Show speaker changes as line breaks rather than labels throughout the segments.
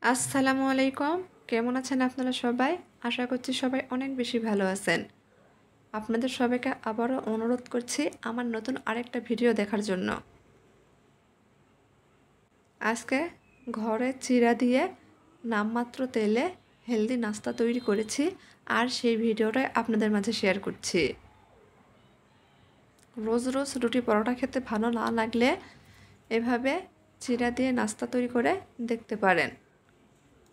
আসসালামু আলাইকুম। কেমন আছেন আপনারা সবাই? আশা করছি সবাই অনেক বেশি ভালো আছেন। আপনাদের সবাইকে আবারও অনুরোধ করছি আমার নতুন আরেকটা ভিডিও দেখার জন্য। আজকে ঘরে চিড়া দিয়ে নামমাত্র তেলে হেলদি নাস্তা তৈরি করেছি আর সেই ভিডিওটাই আপনাদের মাঝে শেয়ার করছি। রোজ রোজ রুটি পরোটা খেতে ভালো না লাগলে এভাবে চিড়া দিয়ে নাস্তা তৈরি করে দেখতে পারেন।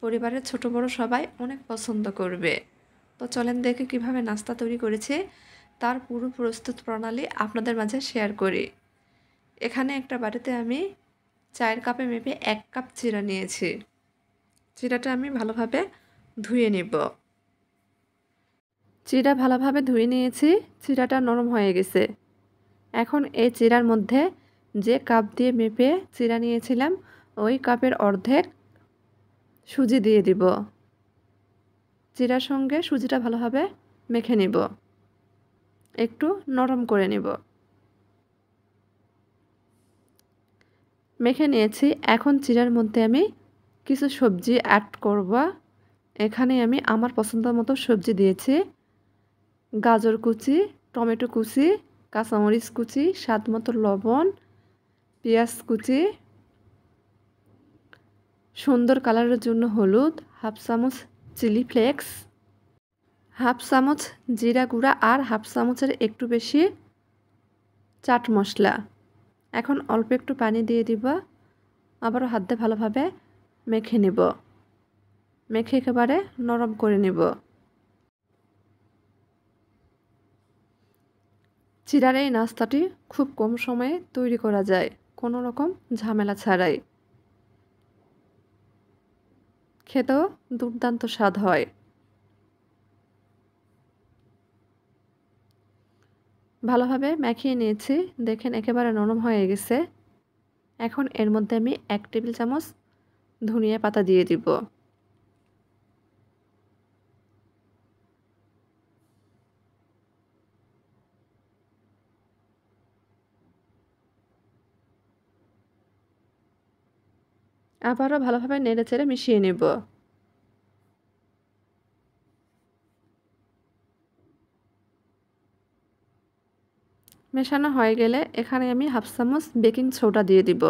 পরিবারের ছোট বড় সবাই অনেক পছন্দ করবে। তো চলেন দেখে কিভাবে নাস্তা তৈরি করেছি তার পুরো প্রস্তুত প্রণালী আপনাদের মাঝে শেয়ার করি। এখানে একটা বাটিতে আমি 4 কাপে মেপে 1 কাপ চিড়া নিয়েছি। চিড়াটা আমি ভালোভাবে ধুয়ে নিব। চিড়া ভালোভাবে ধুয়ে নিয়েছি, চিড়াটা নরম হয়ে গেছে। এখন এই চিড়ার মধ্যে যে কাপ দিয়ে মেপে চিড়া নিয়েছিলাম ওই কাপের অর্ধেক সুজি দিয়ে দিব। চিড়ার সঙ্গে সুজিটা ভালোভাবে মেখে নিব, একটু নরম করে নিব। মেখে নিয়েছি। এখন চিড়ার মধ্যে আমি কিছু সবজি অ্যাড করব। এখানে আমি আমার পছন্দ মতো সবজি দিয়েছি। গাজর কুচি, টমেটো কুচি, কাঁচামরিচ কুচি, স্বাদ মতো লবণ, পেঁয়াজ কুচি, সুন্দর কালারের জন্য হলুদ, হাফ চামচ চিলি ফ্লেক্স, হাফ চামচ জিরা গুঁড়া আর হাফ চামচের একটু বেশি চাট মশলা। এখন অল্প একটু পানি দিয়ে দিব, আবারও হাত দিয়ে ভালোভাবে মেখে নেব। মেখে একেবারে নরম করে নেব। চিড়ার এই নাস্তাটি খুব কম সময়ে তৈরি করা যায়, কোনো রকম ঝামেলা ছাড়াই। খেতেও দুর্দান্ত স্বাদ হয়। ভালোভাবে মাখিয়ে নিয়েছি, দেখেন একেবারে নরম হয়ে গেছে। এখন এর মধ্যে আমি 1 টেবিল চামচ ধনিয়া পাতা দিয়ে দিব। আবারও ভালোভাবে নেড়েচেড়ে মিশিয়ে নেব। মেশানো হয়ে গেলে এখানে আমি হাফ চামচ বেকিং সোডা দিয়ে দিব।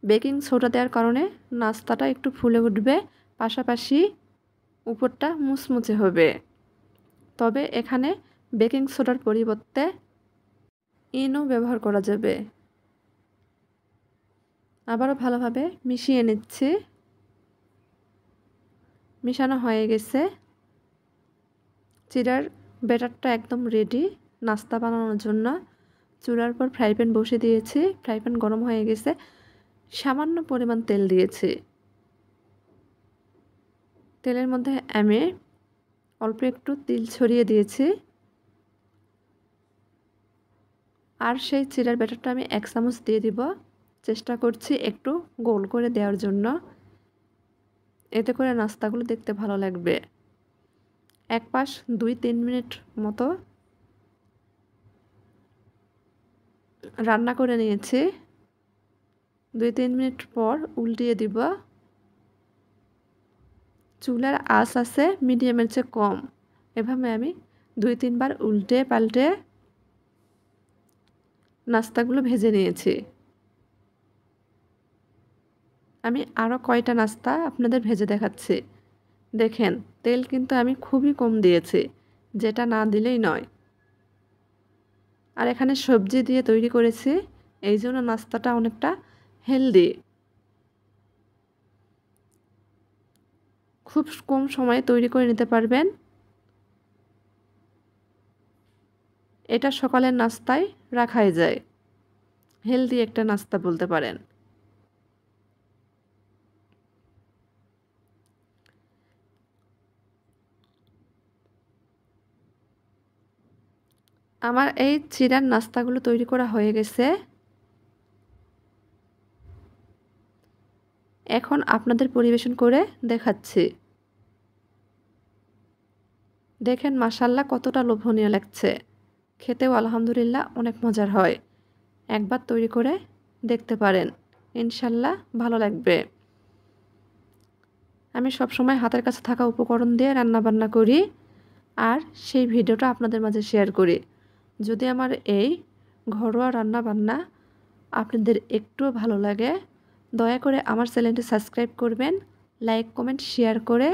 বেকিং সোডা দেওয়ার কারণে নাস্তাটা একটু ফুলে উঠবে, পাশাপাশি উপরটা মুচমুচে হবে। তবে এখানে বেকিং সোডার পরিবর্তে ইনো ব্যবহার করা যাবে। আবারও ভালোভাবে মিশিয়ে নিচ্ছি। মিশানো হয়ে গেছে। চিড়ার ব্যাটারটা একদম রেডি নাস্তা বানানোর জন্য। চুলার পর ফ্রাই প্যান বসিয়ে দিয়েছি। ফ্রাই প্যান গরম হয়ে গেছে। সামান্য পরিমাণ তেল দিয়েছি। তেলের মধ্যে আমি অল্প একটু তিল ছড়িয়ে দিয়েছি। আর সেই চিড়ার ব্যাটারটা আমি 1 চামচ দিয়ে দিব। চেষ্টা করছি একটু গোল করে দেওয়ার জন্য, এতে করে নাস্তাগুলো দেখতে ভালো লাগবে। এক পাশ 2-3 মিনিট মতো রান্না করে নিয়েছি। 2-3 মিনিট পর উল্টিয়ে দিব। চুলার আঁচ আছে মিডিয়ামের চেয়ে কম। এভাবে আমি 2-3 বার উল্টে পাল্টে নাস্তাগুলো ভেজে নিয়েছি। আমি আরও কয়টা নাস্তা আপনাদের ভেজে দেখাচ্ছি। দেখেন তেল কিন্তু আমি খুবই কম দিয়েছি, যেটা না দিলেই নয়। আর এখানে সবজি দিয়ে তৈরি করেছি, এই জন্য নাস্তাটা অনেকটা হেলদি। খুব কম সময়ে তৈরি করে নিতে পারবেন। এটা সকালের নাস্তায় রাখাই যায়। হেলদি একটা নাস্তা বলতে পারেন। আমার এই চিড়ার নাস্তাগুলো তৈরি করা হয়ে গেছে। এখন আপনাদের পরিবেশন করে দেখাচ্ছি। দেখেন মাশাআল্লাহ কতটা লোভনীয় লাগছে। খেতেও আলহামদুলিল্লাহ অনেক মজার হয়। একবার তৈরি করে দেখতে পারেন, ইনশাল্লাহ ভালো লাগবে। আমি সবসময় হাতের কাছে থাকা উপকরণ দিয়ে রান্নাবান্না করি আর সেই ভিডিওটা আপনাদের মাঝে শেয়ার করি। যদি আমার এই ঘরোয়া রান্নাবান্না আপনাদের একটুও ভালো লাগে, দয়া করে আমার চ্যানেলটি সাবস্ক্রাইব করবেন, লাইক কমেন্ট শেয়ার করে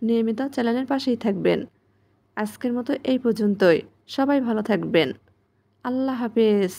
নিয়মিত চ্যানেলের পাশেই থাকবেন। আজকের মতো এই পর্যন্তই। সবাই ভালো থাকবেন। আল্লাহ হাফেজ।